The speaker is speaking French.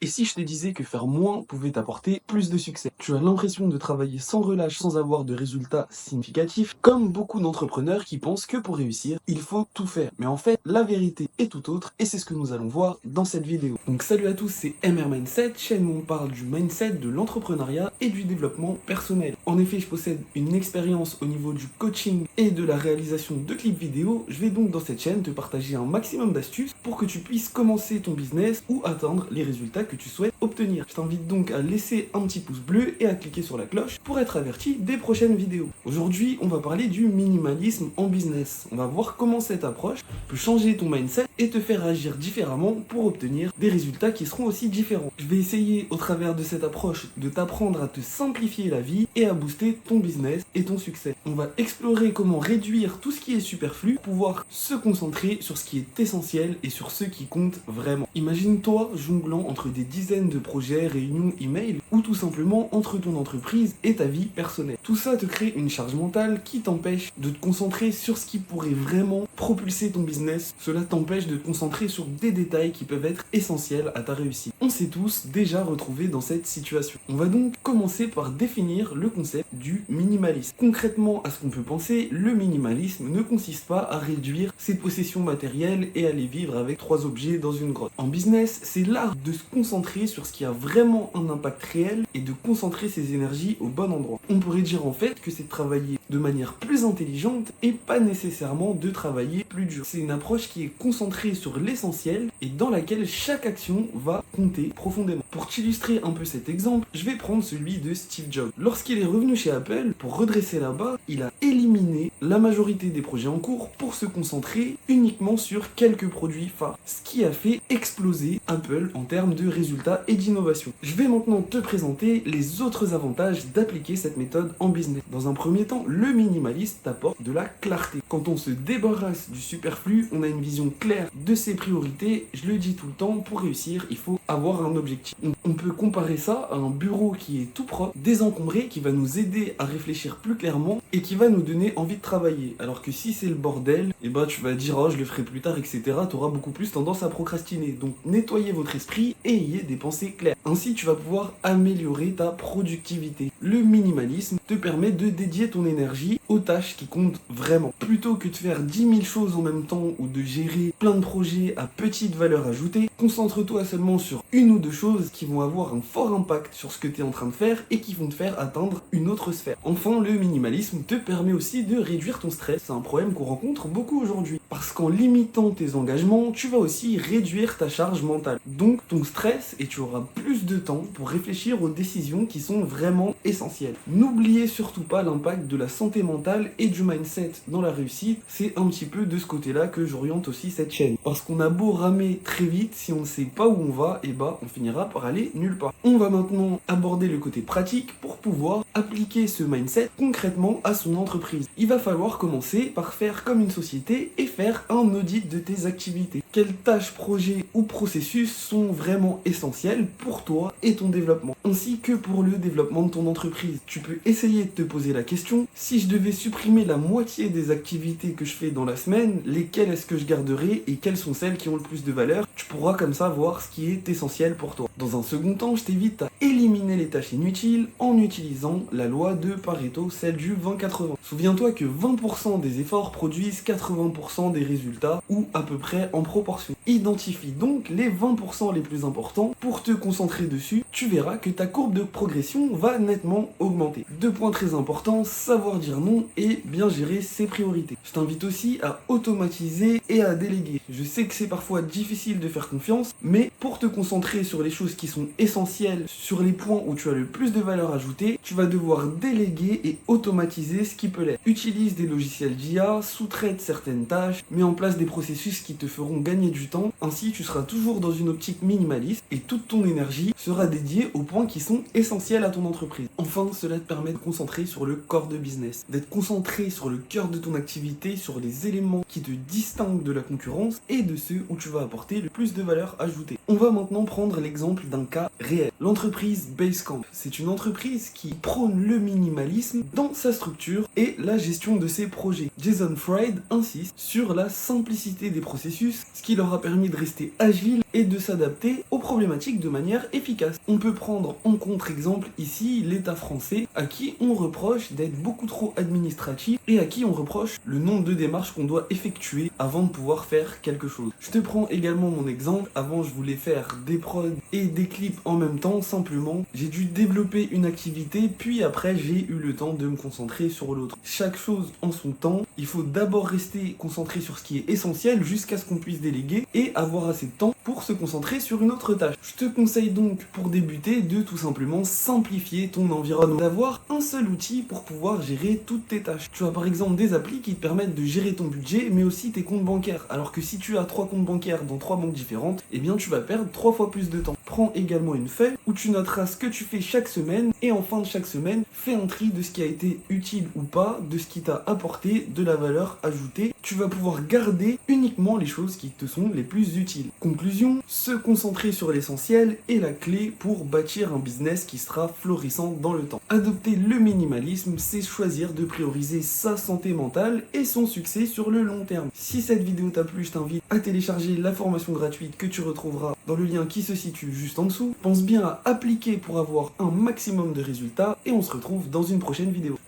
Et si je te disais que faire moins pouvait t'apporter plus de succès? Tu as l'impression de travailler sans relâche sans avoir de résultats significatifs, comme beaucoup d'entrepreneurs qui pensent que pour réussir, il faut tout faire. Mais en fait, la vérité est tout autre et c'est ce que nous allons voir dans cette vidéo. Donc salut à tous, c'est MR Mindset, chaîne où on parle du mindset, de l'entrepreneuriat et du développement personnel. En effet, je possède une expérience au niveau du coaching et de la réalisation de clips vidéo. Je vais donc dans cette chaîne te partager un maximum d'astuces pour que tu puisses commencer ton business ou atteindre les résultats que tu souhaites obtenir. Je t'invite donc à laisser un petit pouce bleu et à cliquer sur la cloche pour être averti des prochaines vidéos. Aujourd'hui, on va parler du minimalisme en business. On va voir comment cette approche peut changer ton mindset et te faire agir différemment pour obtenir des résultats qui seront aussi différents. Je vais essayer au travers de cette approche de t'apprendre à te simplifier la vie et à booster ton business et ton succès. On va explorer comment réduire tout ce qui est superflu pour pouvoir se concentrer sur ce qui est essentiel et sur ce qui compte vraiment. Imagine-toi jonglant entre des dizaines de projets, réunions, emails ou tout simplement entre ton entreprise et ta vie personnelle. Tout ça te crée une charge mentale qui t'empêche de te concentrer sur ce qui pourrait vraiment propulser ton business. Cela t'empêche de te concentrer sur des détails qui peuvent être essentiels à ta réussite. On s'est tous déjà retrouvés dans cette situation. On va donc commencer par définir le concept du minimalisme. Concrètement, à ce qu'on peut penser, le minimalisme ne consiste pas à réduire ses possessions matérielles et à les vivre avec 3 objets dans une grotte. En business, c'est l'art de se concentrer sur ce qui a vraiment un impact réel et de concentrer ses énergies au bon endroit. On pourrait dire en fait que c'est de travailler de manière plus intelligente et pas nécessairement de travailler plus dur. C'est une approche qui est concentrée sur l'essentiel et dans laquelle chaque action va compter profondément. Pour t'illustrer un peu cet exemple, je vais prendre celui de Steve Jobs. Lorsqu'il est revenu chez Apple, pour redresser la barre, il a éliminé la majorité des projets en cours pour se concentrer uniquement sur quelques produits phares, ce qui a fait exploser Apple en termes de résultats et d'innovation. Je vais maintenant te présenter les autres avantages d'appliquer cette méthode en business. Dans un premier temps, le minimalisme t'apporte de la clarté. Quand on se débarrasse du superflu, on a une vision claire de ses priorités. Je le dis tout le temps, pour réussir, il faut avoir un objectif. On peut comparer ça à un bureau qui est tout propre, désencombré, qui va nous aider à réfléchir plus clairement et qui va nous donner envie de travailler. Alors que si c'est le bordel, et bah tu vas dire oh je le ferai plus tard, etc. Tu auras beaucoup plus tendance à procrastiner. Donc nettoyez votre esprit et ayez des pensées claires. Ainsi tu vas pouvoir améliorer ta productivité. Le minimalisme te permet de dédier ton énergie aux tâches qui comptent vraiment. Plutôt que de faire 10 000 choses en même temps ou de gérer plein de projets à petite valeur ajoutée, concentre-toi seulement sur une ou deux choses qui vont avoir un fort impact sur ce que tu es en train de faire et qui vont te faire atteindre une autre sphère. Enfin, le minimalisme te permet aussi de réduire ton stress. C'est un problème qu'on rencontre beaucoup aujourd'hui. Parce qu'en limitant tes engagements, tu vas aussi réduire ta charge mentale. Donc ton stress et tu auras plus de temps pour réfléchir aux décisions qui sont vraiment essentielles. N'oubliez surtout pas l'impact de la santé mentale et du mindset dans la réussite. C'est un petit peu de ce côté-là que j'oriente aussi cette chaîne. Parce qu'on a beau ramer très vite, si on ne sait pas où on va, et bah on finira par aller nulle part. On va maintenant aborder le côté pratique pour pouvoir appliquer ce mindset concrètement à son entreprise. Il va falloir commencer par faire comme une société et faire un audit de tes activités. Quelles tâches, projets ou processus sont vraiment essentiels pour toi et ton développement, ainsi que pour le développement de ton entreprise. Tu peux essayer de te poser la question, si je devais supprimer la moitié des activités que je fais dans la semaine, lesquelles est-ce que je garderais et quelles sont celles qui ont le plus de valeur? Tu pourras comme ça voir ce qui est essentiel pour toi. Dans un second temps, je t'invite à éliminer les tâches inutiles en utilisant la loi de Pareto, celle du 20-80. Souviens-toi que 20% des efforts produisent 80% des résultats, ou à peu près en proportion. Identifie donc les 20% les plus importants pour te concentrer dessus. Tu verras que ta courbe de progression va nettement augmenter. 2 points très importants, savoir dire non et bien gérer ses priorités. Je t'invite aussi à automatiser et à déléguer. Je sais que c'est parfois difficile de faire confiance, mais pour te concentrer sur les choses qui sont essentielles, sur les points où tu as le plus de valeur ajoutée, tu vas devoir déléguer et automatiser ce qui peut l'être. Utilise des logiciels d'IA, sous-traite certaines tâches, mets en place des processus qui te feront gagner du temps. Ainsi, tu seras toujours dans une optique minimaliste et toute ton énergie sera dédiée aux points qui sont essentiels à ton entreprise. Enfin, cela te permet de te concentrer sur le corps de business, d'être concentré sur le cœur de ton activité, sur les éléments qui te distinguent de la concurrence et de ceux où tu vas apporter le plus de valeur ajoutée. On va maintenant prendre l'exemple d'un cas réel. L'entreprise Basecamp, c'est une entreprise qui prône le minimalisme dans sa structure et la gestion de ses projets. Jason Fried insiste sur la simplicité des processus, ce qui leur a permis de rester agile et de s'adapter aux problématiques de manière efficace. On peut prendre en contre-exemple ici l'État français, à qui on reproche d'être beaucoup trop administratif et à qui on reproche le nombre de démarches qu'on doit effectuer avant de pouvoir faire quelque chose. Je te prends également mon exemple. Avant, je voulais faire des prods et des clips en même temps, simplement. J'ai dû développer une activité, puis après, j'ai eu le temps de me concentrer sur l'autre. Chaque chose en son temps. Il faut d'abord rester concentré sur ce qui est essentiel jusqu'à ce qu'on puisse déléguer et avoir assez de temps pour se concentrer sur une autre tâche. Je te conseille donc pour débuter de tout simplement simplifier ton environnement, d'avoir un seul outil pour pouvoir gérer toutes tes tâches. Tu as par exemple des applis qui te permettent de gérer ton budget mais aussi tes comptes bancaires, alors que si tu as 3 comptes bancaires dans 3 banques différentes, eh bien tu vas perdre 3 fois plus de temps. Prends également une feuille où tu noteras ce que tu fais chaque semaine et en fin de chaque semaine, fais un tri de ce qui a été utile ou pas, de ce qui t'a apporté de la valeur ajoutée. Tu vas pouvoir garder uniquement les choses qui te sont les plus utiles. Conclusion, se concentrer sur l'essentiel est la clé pour bâtir un business qui sera florissant dans le temps. Adopter le minimalisme, c'est choisir de prioriser sa santé mentale et son succès sur le long terme. Si cette vidéo t'a plu, je t'invite à télécharger la formation gratuite que tu retrouveras dans le lien qui se situe juste en dessous. Pense bien à appliquer pour avoir un maximum de résultats et on se retrouve dans une prochaine vidéo.